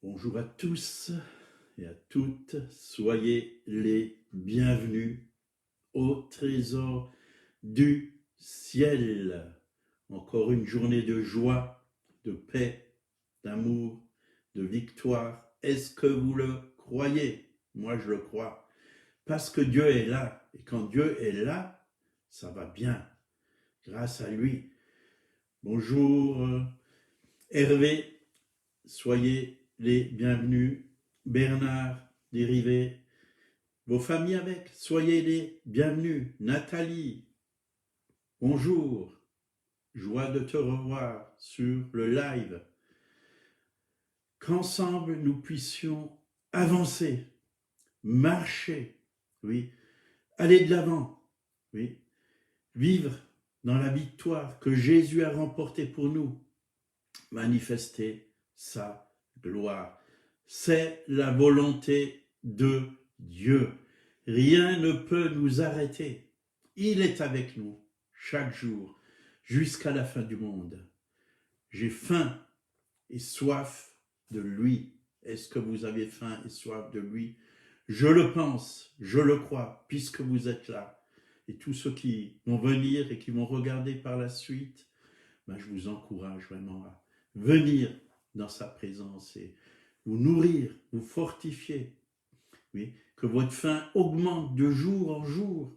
Bonjour à tous et à toutes, soyez les bienvenus au trésor du ciel. Encore une journée de joie, de paix, d'amour, de victoire. Est-ce que vous le croyez? Moi, je le crois. Parce que Dieu est là. Et quand Dieu est là, ça va bien. Grâce à lui. Bonjour Hervé, soyez les bienvenus. Bernard, Dérivé, vos familles avec, soyez les bienvenus. Nathalie, bonjour, joie de te revoir sur le live. Qu'ensemble nous puissions avancer, marcher, oui, aller de l'avant, oui, vivre dans la victoire que Jésus a remportée pour nous, manifester sa gloire. C'est la volonté de Dieu. Rien ne peut nous arrêter. Il est avec nous chaque jour jusqu'à la fin du monde. J'ai faim et soif de lui. Est-ce que vous avez faim et soif de lui? Je le pense, je le crois, puisque vous êtes là. Et tous ceux qui vont venir et qui vont regarder par la suite, je vous encourage vraiment à venir dans sa présence et vous nourrir, vous fortifier. Oui, que votre faim augmente de jour en jour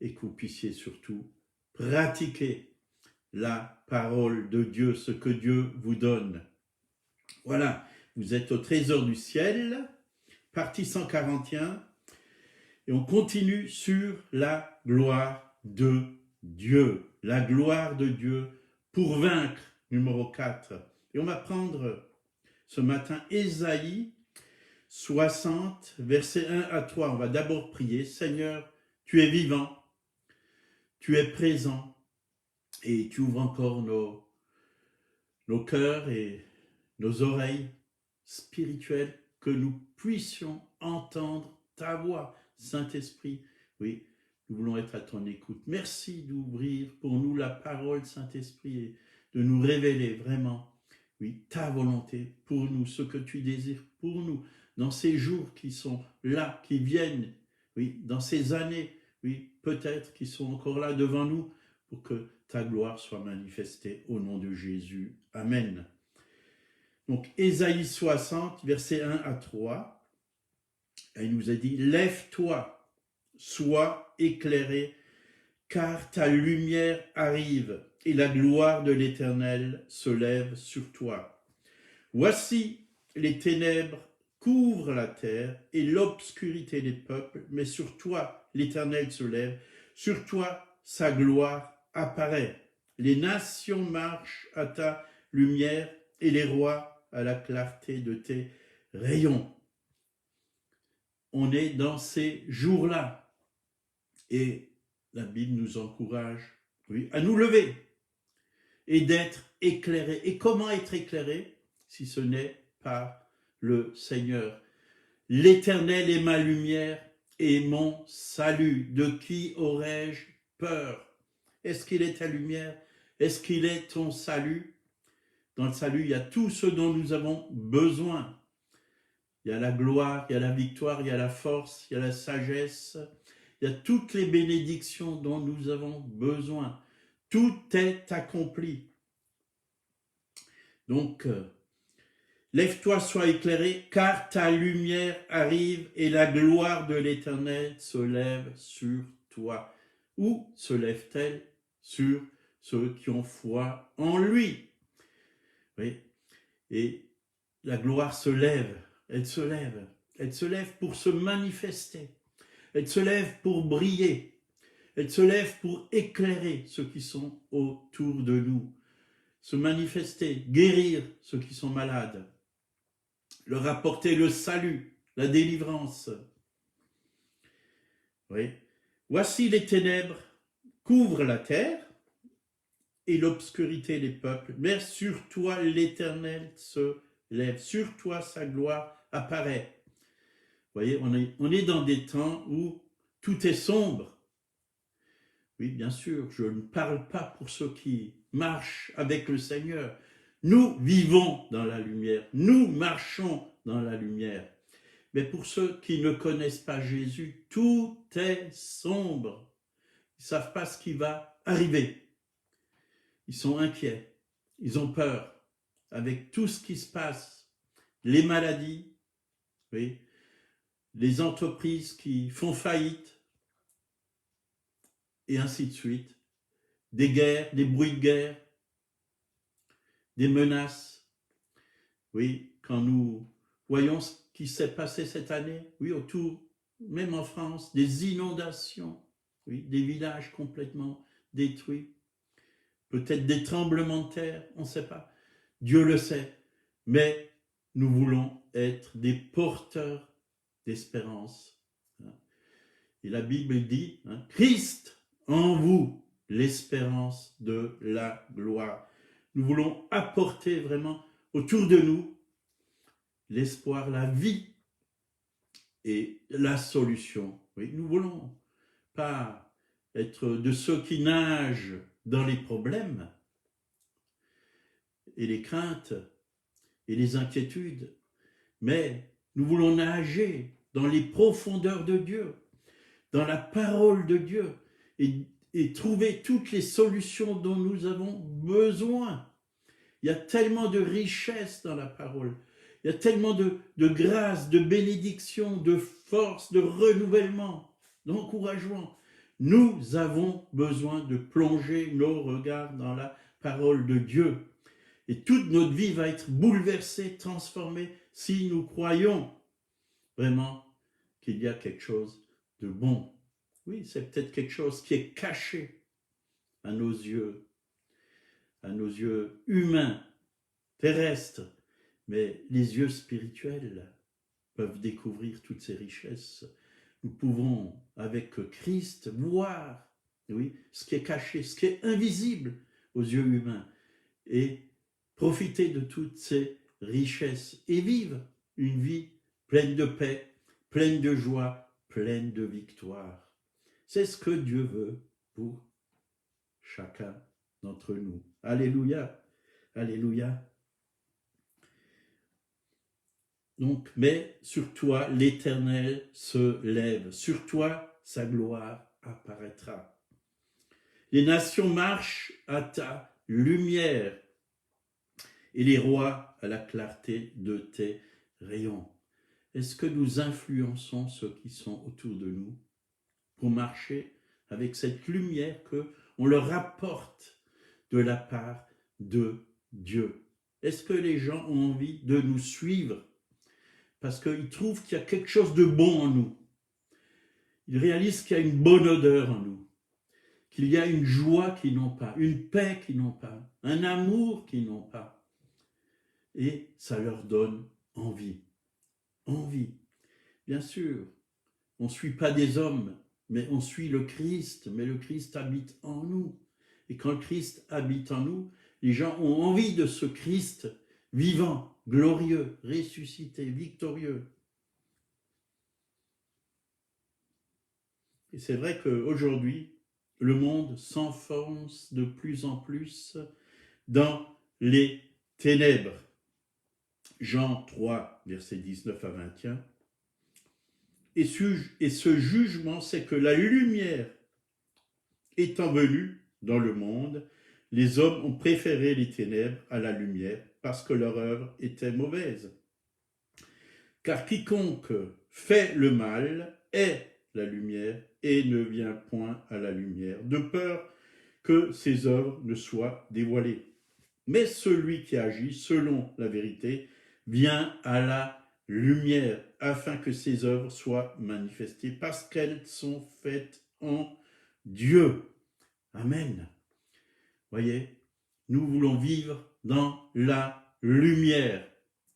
et que vous puissiez surtout pratiquer la parole de Dieu, ce que Dieu vous donne. Voilà, vous êtes au trésor du ciel, partie 141, et on continue sur la gloire de Dieu. La gloire de Dieu pour vaincre, numéro 4. Et on va prendre ce matin Ésaïe 60, versets 1 à 3. On va d'abord prier. Seigneur, tu es vivant, tu es présent et tu ouvres encore nos cœurs et nos oreilles spirituelles, que nous puissions entendre ta voix. Saint-Esprit, oui, nous voulons être à ton écoute. Merci d'ouvrir pour nous la parole, Saint-Esprit, et de nous révéler vraiment, oui, ta volonté pour nous, ce que tu désires pour nous, dans ces jours qui sont là, qui viennent, oui, dans ces années, oui, peut-être qui sont encore là devant nous, pour que ta gloire soit manifestée au nom de Jésus. Amen. Donc, Ésaïe 60, versets 1 à 3. Il nous a dit, lève-toi, sois éclairé, car ta lumière arrive et la gloire de l'Éternel se lève sur toi. Voici, les ténèbres couvrent la terre et l'obscurité des peuples, mais sur toi l'Éternel se lève, sur toi sa gloire apparaît. Les nations marchent à ta lumière et les rois à la clarté de tes rayons. On est dans ces jours-là. Et la Bible nous encourage, oui, à nous lever et d'être éclairés. Et comment être éclairés si ce n'est par le Seigneur? L'Éternel est ma lumière et mon salut. De qui aurais-je peur? Est-ce qu'il est ta lumière? Est-ce qu'il est ton salut? Dans le salut, il y a tout ce dont nous avons besoin. Il y a la gloire, il y a la victoire, il y a la force, il y a la sagesse, il y a toutes les bénédictions dont nous avons besoin. Tout est accompli. Donc, lève-toi, sois éclairé, car ta lumière arrive et la gloire de l'Éternel se lève sur toi. Où se lève-t-elle? Sur ceux qui ont foi en lui. Oui. Et la gloire se lève, elle se lève. Elle se lève pour se manifester. Elle se lève pour briller. Elle se lève pour éclairer ceux qui sont autour de nous. Se manifester, guérir ceux qui sont malades. Leur apporter le salut, la délivrance. Oui. Voici les ténèbres couvrent la terre et l'obscurité des peuples. Mais sur toi l'Éternel se lève. Sur toi sa gloire apparaît. Vous voyez, on est dans des temps où tout est sombre. Oui, bien sûr, je ne parle pas pour ceux qui marchent avec le Seigneur. Nous vivons dans la lumière, nous marchons dans la lumière. Mais pour ceux qui ne connaissent pas Jésus, tout est sombre. Ils ne savent pas ce qui va arriver. Ils sont inquiets, ils ont peur avec tout ce qui se passe, les maladies, oui, les entreprises qui font faillite, et ainsi de suite, des guerres, des bruits de guerre, des menaces. Oui, quand nous voyons ce qui s'est passé cette année, oui, autour, même en France, des inondations, oui, des villages complètement détruits, peut-être des tremblements de terre, on ne sait pas. Dieu le sait, mais nous voulons être des porteurs d'espérance. Et la Bible dit, Christ en vous, l'espérance de la gloire. Nous voulons apporter vraiment autour de nous l'espoir, la vie et la solution. Oui, nous ne voulons pas être de ceux qui nagent dans les problèmes et les craintes et les inquiétudes, mais nous voulons nager dans les profondeurs de Dieu, dans la parole de Dieu et trouver toutes les solutions dont nous avons besoin. Il y a tellement de richesse dans la parole, il y a tellement de grâce, de bénédiction, de force, de renouvellement, d'encouragement. Nous avons besoin de plonger nos regards dans la parole de Dieu. Et toute notre vie va être bouleversée, transformée, si nous croyons vraiment qu'il y a quelque chose de bon. Oui, c'est peut-être quelque chose qui est caché à nos yeux humains, terrestres, mais les yeux spirituels peuvent découvrir toutes ces richesses. Nous pouvons, avec Christ, voir, oui, ce qui est caché, ce qui est invisible aux yeux humains, et profiter de toutes ces richesses et vivre une vie pleine de paix, pleine de joie, pleine de victoire. C'est ce que Dieu veut pour chacun d'entre nous. Alléluia, alléluia. Donc, mais sur toi, l'Éternel se lève. Sur toi, sa gloire apparaîtra. Les nations marchent à ta lumière et les rois à la clarté de tes rayons. Est-ce que nous influençons ceux qui sont autour de nous pour marcher avec cette lumière qu'on leur apporte de la part de Dieu? Est-ce que les gens ont envie de nous suivre parce qu'ils trouvent qu'il y a quelque chose de bon en nous? Ils réalisent qu'il y a une bonne odeur en nous, qu'il y a une joie qu'ils n'ont pas, une paix qu'ils n'ont pas, un amour qu'ils n'ont pas. Et ça leur donne envie. Envie. Bien sûr, on ne suit pas des hommes, mais on suit le Christ, mais le Christ habite en nous. Et quand le Christ habite en nous, les gens ont envie de ce Christ vivant, glorieux, ressuscité, victorieux. Et c'est vrai qu'aujourd'hui, le monde s'enfonce de plus en plus dans les ténèbres. Jean 3, versets 19 à 21. Et ce jugement, c'est que la lumière étant venue dans le monde, les hommes ont préféré les ténèbres à la lumière parce que leur œuvre était mauvaise. Car quiconque fait le mal est la lumière et ne vient point à la lumière, de peur que ses œuvres ne soient dévoilées. Mais celui qui agit selon la vérité vient à la lumière, afin que ses œuvres soient manifestées, parce qu'elles sont faites en Dieu. Amen. Voyez, nous voulons vivre dans la lumière.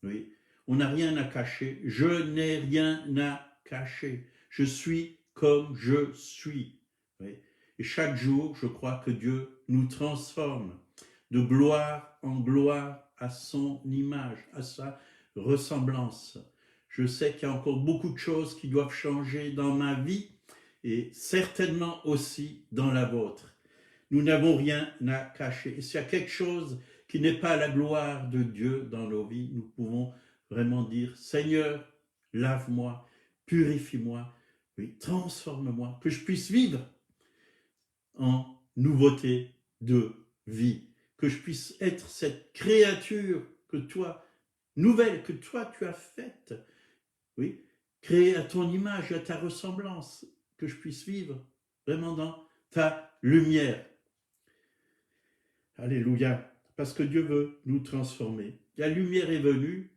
Oui, on n'a rien à cacher. Je n'ai rien à cacher. Je suis comme je suis. Oui. Et chaque jour, je crois que Dieu nous transforme de gloire en gloire à son image, à sa ressemblance. Je sais qu'il y a encore beaucoup de choses qui doivent changer dans ma vie et certainement aussi dans la vôtre. Nous n'avons rien à cacher. Et s'il y a quelque chose qui n'est pas la gloire de Dieu dans nos vies, nous pouvons vraiment dire, Seigneur, lave-moi, purifie-moi, oui, transforme-moi, que je puisse vivre en nouveauté de vie, que je puisse être cette créature que toi, nouvelle, que toi tu as faite, oui, créée à ton image, à ta ressemblance, que je puisse vivre vraiment dans ta lumière. Alléluia, parce que Dieu veut nous transformer. La lumière est venue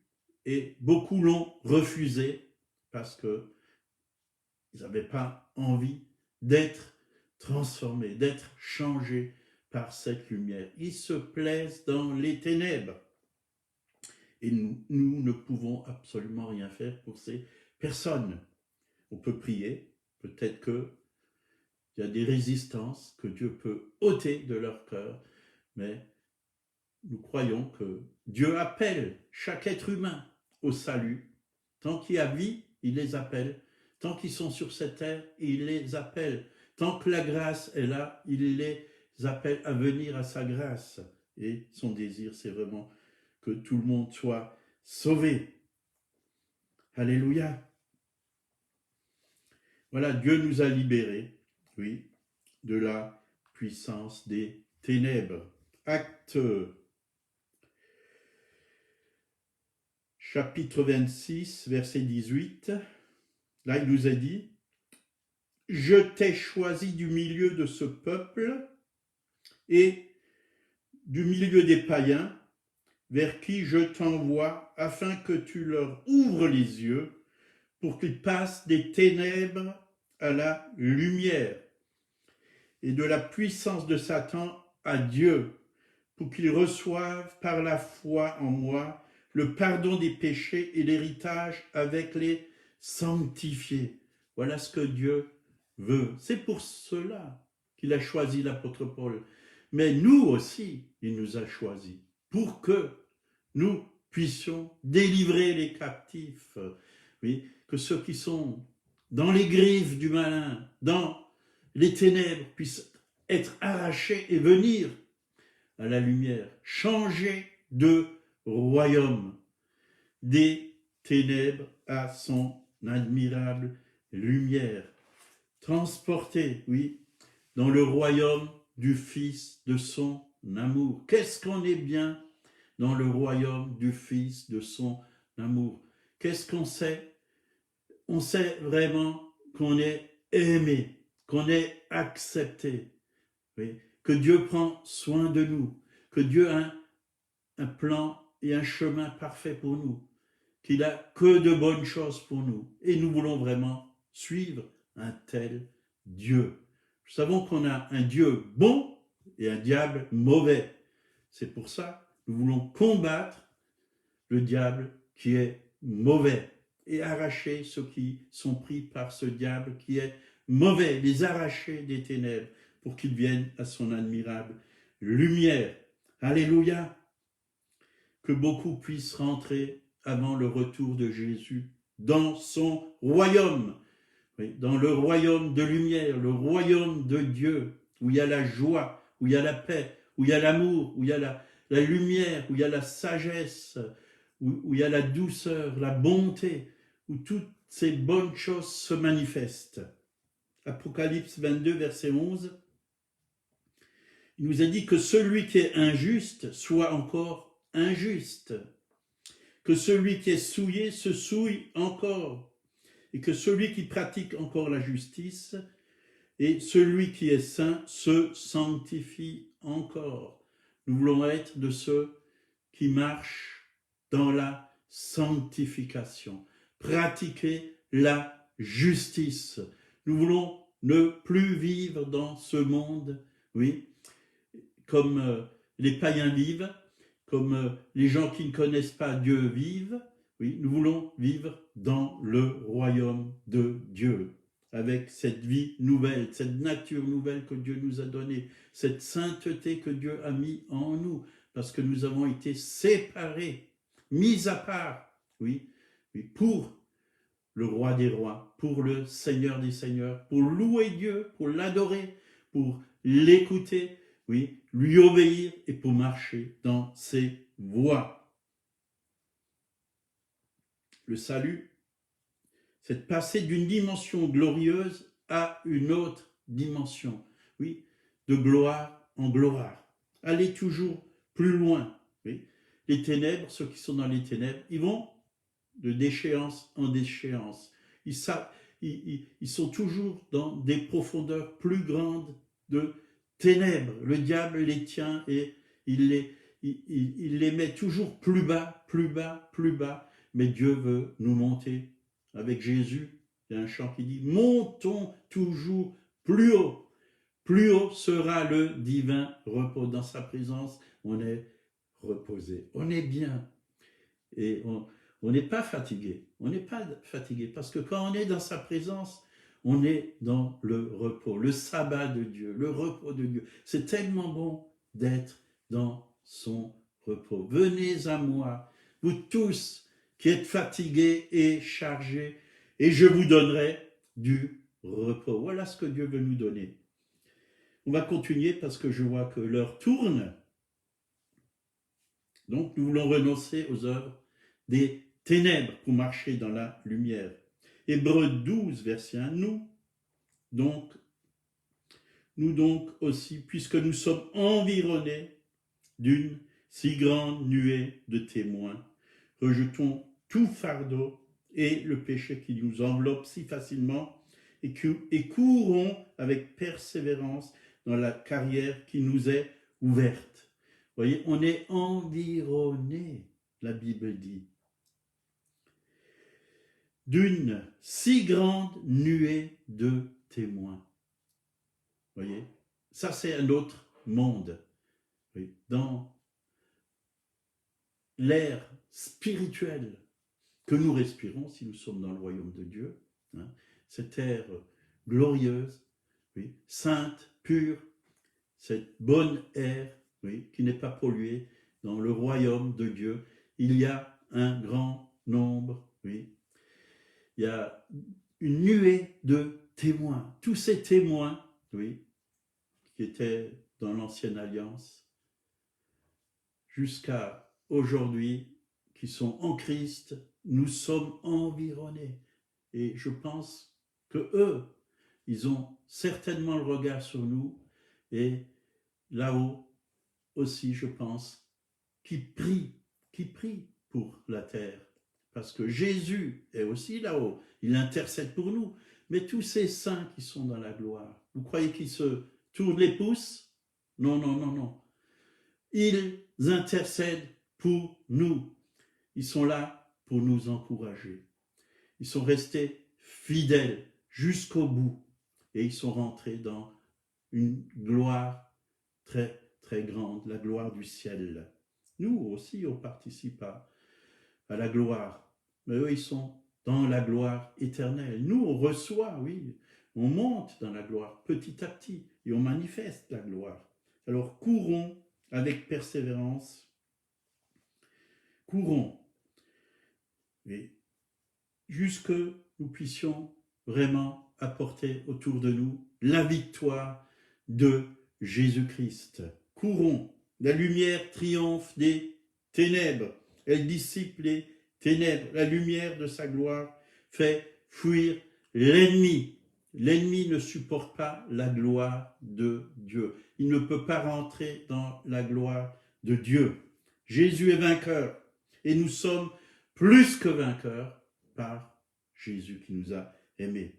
et beaucoup l'ont refusée parce que ils n'avaient pas envie d'être transformés, d'être changés par cette lumière. Ils se plaisent dans les ténèbres. Et nous ne pouvons absolument rien faire pour ces personnes. On peut prier, peut-être qu'il y a des résistances que Dieu peut ôter de leur cœur, mais nous croyons que Dieu appelle chaque être humain au salut. Tant qu'il y a vie, il les appelle. Tant qu'ils sont sur cette terre, il les appelle. Tant que la grâce est là, il les appelle à venir à sa grâce. Et son désir, c'est vraiment que tout le monde soit sauvé. Alléluia. Voilà, Dieu nous a libérés, oui, de la puissance des ténèbres. Acte chapitre 26, verset 18. Là, il nous a dit, « Je t'ai choisi du milieu de ce peuple et du milieu des païens, vers qui je t'envoie, afin que tu leur ouvres les yeux, pour qu'ils passent des ténèbres à la lumière, et de la puissance de Satan à Dieu, pour qu'ils reçoivent par la foi en moi le pardon des péchés et l'héritage avec les sanctifiés. » Voilà ce que Dieu veut. C'est pour cela qu'il a choisi l'apôtre Paul. Mais nous aussi, il nous a choisis pour que nous puissions délivrer les captifs. Oui, que ceux qui sont dans les griffes du malin, dans les ténèbres, puissent être arrachés et venir à la lumière, changer de royaume, des ténèbres à son admirable lumière, transportés, oui, dans le royaume du Fils de son amour. Qu'est-ce qu'on est bien dans le royaume du Fils de son amour? Qu'est-ce qu'on sait? On sait vraiment qu'on est aimé, qu'on est accepté, oui, que Dieu prend soin de nous, que Dieu a un plan et un chemin parfait pour nous, qu'il a que de bonnes choses pour nous. Et nous voulons vraiment suivre un tel Dieu. Nous savons qu'on a un Dieu bon et un diable mauvais. C'est pour ça que nous voulons combattre le diable qui est mauvais et arracher ceux qui sont pris par ce diable qui est mauvais, les arracher des ténèbres pour qu'ils viennent à son admirable lumière. Alléluia! Que beaucoup puissent rentrer avant le retour de Jésus dans son royaume, oui, dans le royaume de lumière, le royaume de Dieu, où il y a la joie, où il y a la paix, où il y a l'amour, où il y a la lumière, où il y a la sagesse, où il y a la douceur, la bonté, où toutes ces bonnes choses se manifestent. Apocalypse 22, verset 11, il nous a dit que celui qui est injuste soit encore injuste, que celui qui est souillé se souille encore, et que celui qui pratique encore la justice et celui qui est saint se sanctifie encore. Nous voulons être de ceux qui marchent dans la sanctification, pratiquer la justice. Nous voulons ne plus vivre dans ce monde, oui, comme les païens vivent, comme les gens qui ne connaissent pas Dieu vivent. Oui, nous voulons vivre dans le royaume de Dieu, avec cette vie nouvelle, cette nature nouvelle que Dieu nous a donnée, cette sainteté que Dieu a mis en nous, parce que nous avons été séparés, mis à part, oui, pour le roi des rois, pour le Seigneur des seigneurs, pour louer Dieu, pour l'adorer, pour l'écouter, oui, lui obéir et pour marcher dans ses voies. Le salut, c'est de passer d'une dimension glorieuse à une autre dimension. Oui, de gloire en gloire. Aller toujours plus loin. Oui. Les ténèbres, ceux qui sont dans les ténèbres, ils vont de déchéance en déchéance. Ils sont toujours dans des profondeurs plus grandes de ténèbres. Le diable les tient et il les met toujours plus bas, plus bas, plus bas. Mais Dieu veut nous monter. Avec Jésus, il y a un chant qui dit « Montons toujours plus haut ». Plus haut sera le divin repos. Dans sa présence, on est reposé, on est bien. Et on n'est pas fatigué. On n'est pas fatigué parce que quand on est dans sa présence, on est dans le repos, le sabbat de Dieu, le repos de Dieu. C'est tellement bon d'être dans son repos. Venez à moi, vous tous qui êtes fatigués et chargés, et je vous donnerai du repos. Voilà ce que Dieu veut nous donner. On va continuer parce que je vois que l'heure tourne. Donc, nous voulons renoncer aux œuvres des ténèbres pour marcher dans la lumière. Hébreux 12, verset 1, nous donc aussi, puisque nous sommes environnés d'une si grande nuée de témoins, rejetons tout fardeau et le péché qui nous enveloppe si facilement et courons avec persévérance dans la carrière qui nous est ouverte. Vous voyez, on est environné, la Bible dit, d'une si grande nuée de témoins. Vous voyez, ça c'est un autre monde. Oui. Dans l'air spirituel que nous respirons, si nous sommes dans le royaume de Dieu, hein, cette air glorieuse, oui, sainte, pure, cette bonne air, oui, qui n'est pas polluée dans le royaume de Dieu, il y a un grand nombre, oui, il y a une nuée de témoins. Tous ces témoins, oui, qui étaient dans l'ancienne alliance, jusqu'à aujourd'hui, qui sont en Christ, nous sommes environnés. Et je pense que eux, ils ont certainement le regard sur nous, et là-haut aussi, je pense, qui prient pour la terre. Parce que Jésus est aussi là-haut, il intercède pour nous. Mais tous ces saints qui sont dans la gloire, vous croyez qu'ils se tournent les pouces? Non, non, non, non. Ils intercèdent pour nous. Ils sont là pour nous encourager. Ils sont restés fidèles jusqu'au bout. Et ils sont rentrés dans une gloire très, très grande, la gloire du ciel. Nous aussi, on participe à la gloire. Mais eux, ils sont dans la gloire éternelle. Nous, on reçoit, oui, on monte dans la gloire petit à petit et on manifeste la gloire. Alors, courons avec persévérance. Courons. Et jusque nous puissions vraiment apporter autour de nous la victoire de Jésus-Christ. Courons. La lumière triomphe des ténèbres. Elle dissipe les ténèbres. La lumière de sa gloire fait fuir l'ennemi. L'ennemi ne supporte pas la gloire de Dieu. Il ne peut pas rentrer dans la gloire de Dieu. Jésus est vainqueur et nous sommes plus que vainqueurs par Jésus qui nous a aimés.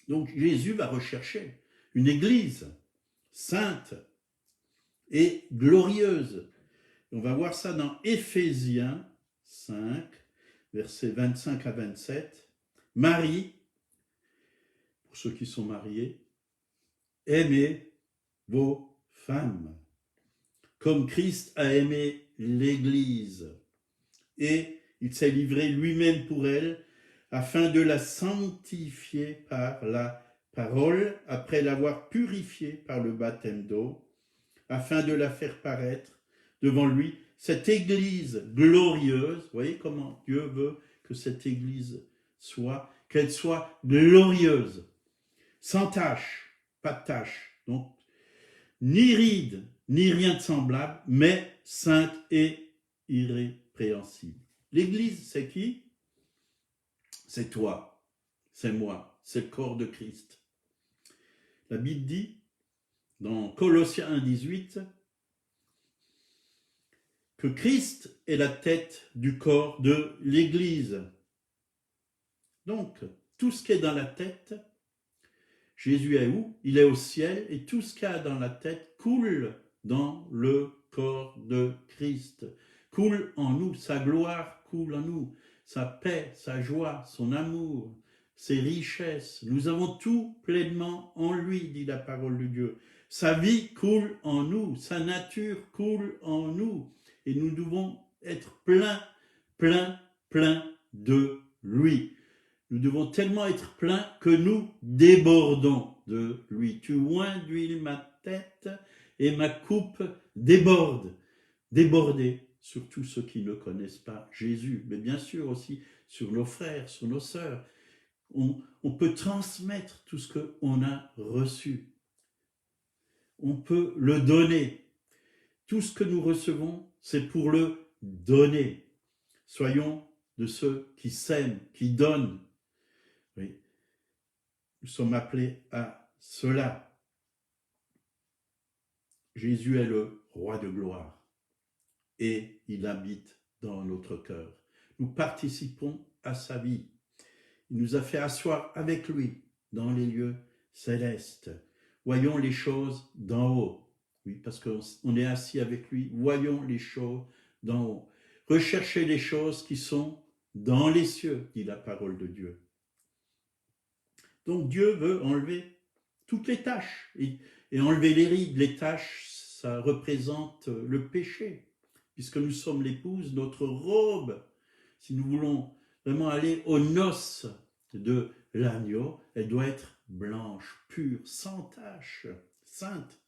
Donc Jésus va rechercher une église sainte et glorieuse. On va voir ça dans Éphésiens 5, versets 25 à 27. Marie, pour ceux qui sont mariés, aimez vos femmes, comme Christ a aimé l'Église, et il s'est livré lui-même pour elle, afin de la sanctifier par la parole, après l'avoir purifiée par le baptême d'eau, afin de la faire paraître devant lui, cette Église glorieuse. Vous voyez comment Dieu veut que cette Église soit, qu'elle soit glorieuse, sans tache, pas de tache, donc ni ride, ni rien de semblable, mais sainte et irrépréhensible. L'Église, c'est qui? C'est toi, c'est moi, c'est le corps de Christ. La Bible dit, dans Colossiens 1,18, que Christ est la tête du corps de l'Église. Donc, tout ce qui est dans la tête, Jésus est où? Il est au ciel, et tout ce qu'il y a dans la tête coule dans le corps de Christ. Coule en nous, sa gloire coule en nous, sa paix, sa joie, son amour, ses richesses. Nous avons tout pleinement en lui, dit la parole de Dieu. Sa vie coule en nous, sa nature coule en nous. Et nous devons être plein de lui. Nous devons tellement être pleins que nous débordons de lui. Tu oins d'huile ma tête et ma coupe déborde. Déborder sur tous ceux qui ne connaissent pas Jésus, mais bien sûr aussi sur nos frères, sur nos sœurs. On peut transmettre tout ce qu'on a reçu. On peut le donner. Tout ce que nous recevons, c'est pour le donner. Soyons de ceux qui s'aiment, qui donnent. Oui. Nous sommes appelés à cela. Jésus est le roi de gloire et il habite dans notre cœur. Nous participons à sa vie. Il nous a fait asseoir avec lui dans les lieux célestes. Voyons les choses d'en haut. Oui, parce qu'on est assis avec lui. Voyons les choses d'en haut. Recherchez les choses qui sont dans les cieux, dit la parole de Dieu. Donc Dieu veut enlever toutes les taches et enlever les rides. Les taches, ça représente le péché. Puisque nous sommes l'épouse, notre robe, si nous voulons vraiment aller aux noces de l'agneau, elle doit être blanche, pure, sans tache, sainte.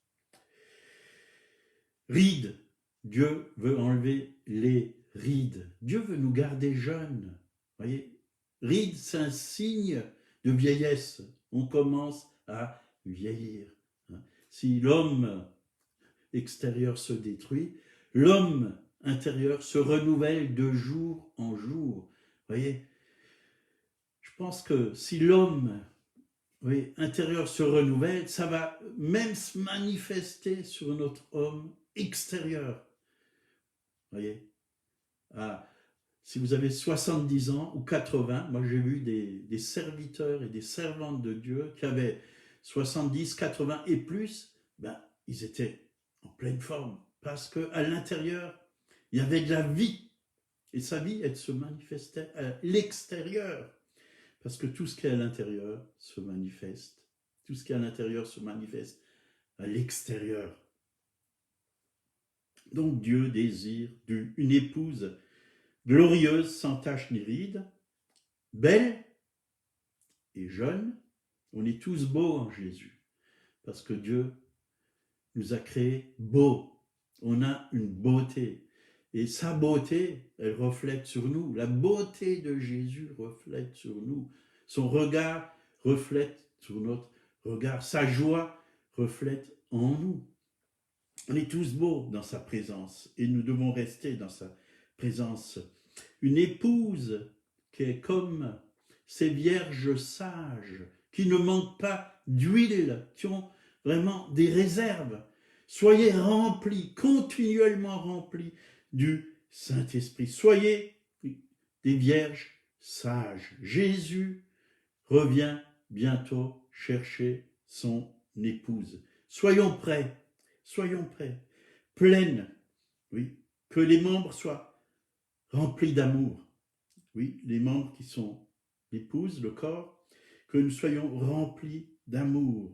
Rides, Dieu veut enlever les rides. Dieu veut nous garder jeunes. Voyez, rides, c'est un signe de vieillesse. On commence à vieillir. Si l'homme extérieur se détruit, l'homme intérieur se renouvelle de jour en jour. Voyez, je pense que si l'homme intérieur se renouvelle, ça va même se manifester sur notre homme extérieur. Voyez, si vous avez 70 ans ou 80, moi j'ai vu des serviteurs et des servantes de Dieu qui avaient 70, 80 et plus, ils étaient en pleine forme parce qu'à l'intérieur, il y avait de la vie. Et sa vie, elle se manifestait à l'extérieur. Parce que tout ce qui est à l'intérieur se manifeste. Tout ce qui est à l'intérieur se manifeste à l'extérieur. Donc Dieu désire une épouse glorieuse, sans tache ni ride, belle et jeune. On est tous beaux en Jésus. Parce que Dieu nous a créés beaux. On a une beauté. Et sa beauté, elle reflète sur nous. La beauté de Jésus reflète sur nous. Son regard reflète sur notre regard. Sa joie reflète en nous. On est tous beaux dans sa présence et nous devons rester dans sa présence. Une épouse qui est comme ces vierges sages, qui ne manquent pas d'huile, qui ont vraiment des réserves. Soyez remplis, continuellement remplis du Saint-Esprit. Soyez des vierges sages. Jésus revient bientôt chercher son épouse. Soyons prêts, pleines, oui, que les membres soient remplis d'amour. Oui, les membres qui sont l'épouse, le corps, que nous soyons remplis d'amour.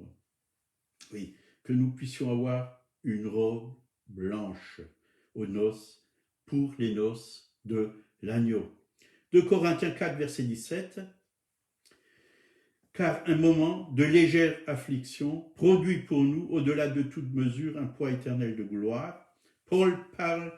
Oui, que nous puissions avoir une robe blanche aux noces, pour les noces de l'agneau. 2 Corinthiens 4, verset 17. Car un moment de légère affliction produit pour nous, au-delà de toute mesure, un poids éternel de gloire. Paul parle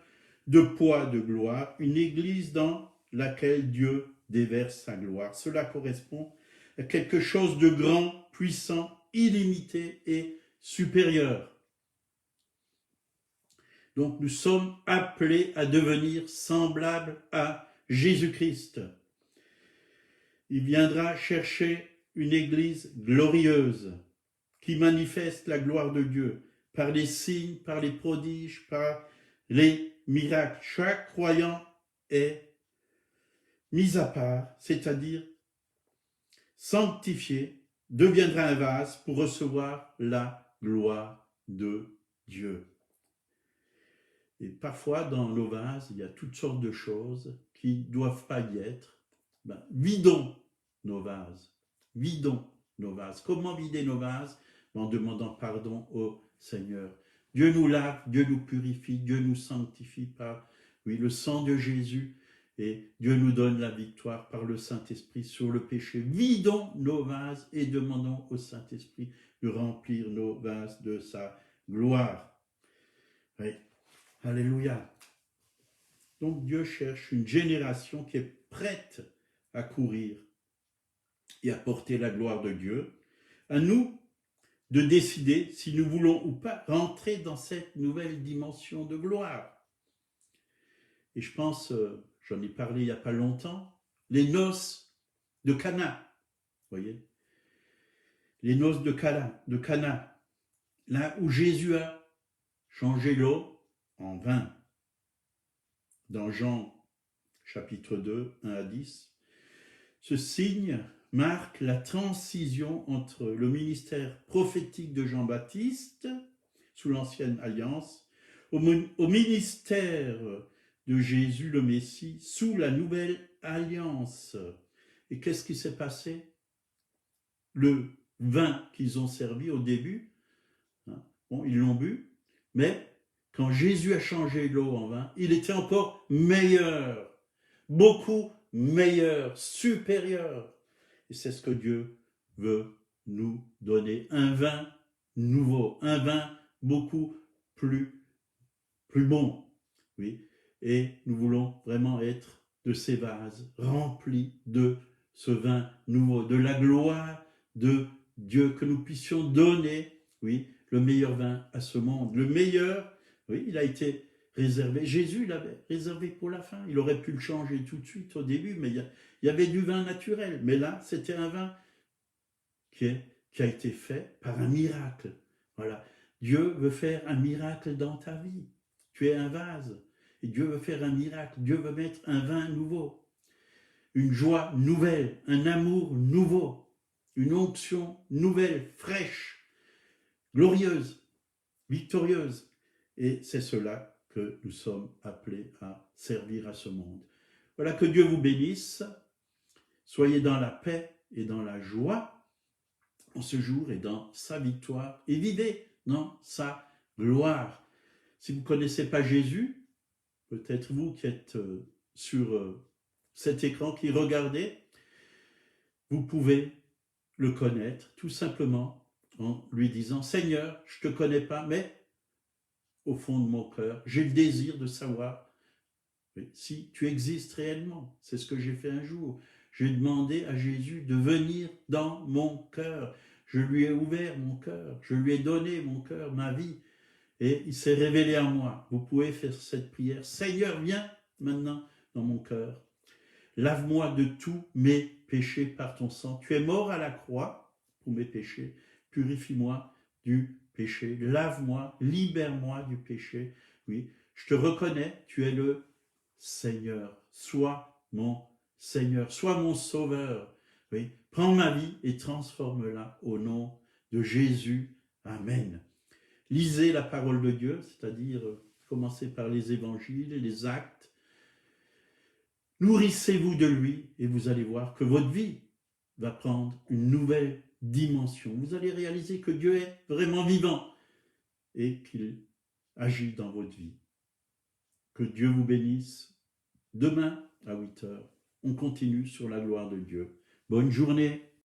de poids de gloire, une église dans laquelle Dieu déverse sa gloire. Cela correspond à quelque chose de grand, puissant, illimité et supérieur. Donc nous sommes appelés à devenir semblables à Jésus-Christ. Il viendra chercher une église glorieuse qui manifeste la gloire de Dieu par les signes, par les prodiges, par les miracles. Chaque croyant est mis à part, c'est-à-dire sanctifié, deviendra un vase pour recevoir la gloire de Dieu. Et parfois, dans nos vases, il y a toutes sortes de choses qui ne doivent pas y être. Vidons nos vases. Vidons nos vases. Comment vider nos vases? En demandant pardon au Seigneur. Dieu nous lave, Dieu nous purifie, Dieu nous sanctifie par le sang de Jésus. Et Dieu nous donne la victoire par le Saint-Esprit sur le péché. Vidons nos vases et demandons au Saint-Esprit de remplir nos vases de sa gloire. Oui. Alléluia. Donc Dieu cherche une génération qui est prête à courir et à porter la gloire de Dieu. À nous de décider si nous voulons ou pas rentrer dans cette nouvelle dimension de gloire. Et je pense, j'en ai parlé il n'y a pas longtemps, les noces de Cana, vous voyez, les noces de Cana, là où Jésus a changé l'eau en vin. Dans Jean chapitre 2, 1 à 10, ce signe marque la transition entre le ministère prophétique de Jean-Baptiste, sous l'ancienne alliance, au ministère de Jésus le Messie, sous la nouvelle alliance. Et qu'est-ce qui s'est passé? Le vin qu'ils ont servi au début, ils l'ont bu, mais quand Jésus a changé l'eau en vin, il était encore meilleur, beaucoup meilleur, supérieur. Et c'est ce que Dieu veut nous donner, un vin nouveau, un vin beaucoup plus bon. Oui. Et nous voulons vraiment être de ces vases remplis de ce vin nouveau, de la gloire de Dieu, que nous puissions donner, le meilleur vin à ce monde. Le meilleur, il a été réservé. Jésus l'avait réservé pour la fin. Il aurait pu le changer tout de suite au début, mais il y avait du vin naturel. Mais là, c'était un vin qui a été fait par un miracle. Voilà. Dieu veut faire un miracle dans ta vie. Tu es un vase. Et Dieu veut faire un miracle. Dieu veut mettre un vin nouveau. Une joie nouvelle. Un amour nouveau. Une onction nouvelle, fraîche, glorieuse, victorieuse. Et c'est cela que nous sommes appelés à servir à ce monde. Voilà, que Dieu vous bénisse. Soyez dans la paix et dans la joie en ce jour et dans sa victoire. Et vivez dans sa gloire. Si vous ne connaissez pas Jésus, peut-être vous qui êtes sur cet écran, qui regardez, vous pouvez le connaître tout simplement en lui disant « Seigneur, je ne te connais pas, mais au fond de mon cœur, j'ai le désir de savoir si tu existes réellement. » C'est ce que j'ai fait un jour. J'ai demandé à Jésus de venir dans mon cœur. Je lui ai ouvert mon cœur, je lui ai donné mon cœur, ma vie, et il s'est révélé à moi. Vous pouvez faire cette prière. Seigneur, viens maintenant dans mon cœur. Lave-moi de tous mes péchés par ton sang. Tu es mort à la croix pour mes péchés. Purifie-moi du péché. Lave-moi, libère-moi du péché. Oui, je te reconnais, tu es le Seigneur. Sois mon Seigneur, sois mon Sauveur. Oui, prends ma vie et transforme-la au nom de Jésus. Amen. Lisez la parole de Dieu, c'est-à-dire commencez par les évangiles et les actes. Nourrissez-vous de lui et vous allez voir que votre vie va prendre une nouvelle dimension. Vous allez réaliser que Dieu est vraiment vivant et qu'il agit dans votre vie. Que Dieu vous bénisse. Demain à 8h, on continue sur la gloire de Dieu. Bonne journée.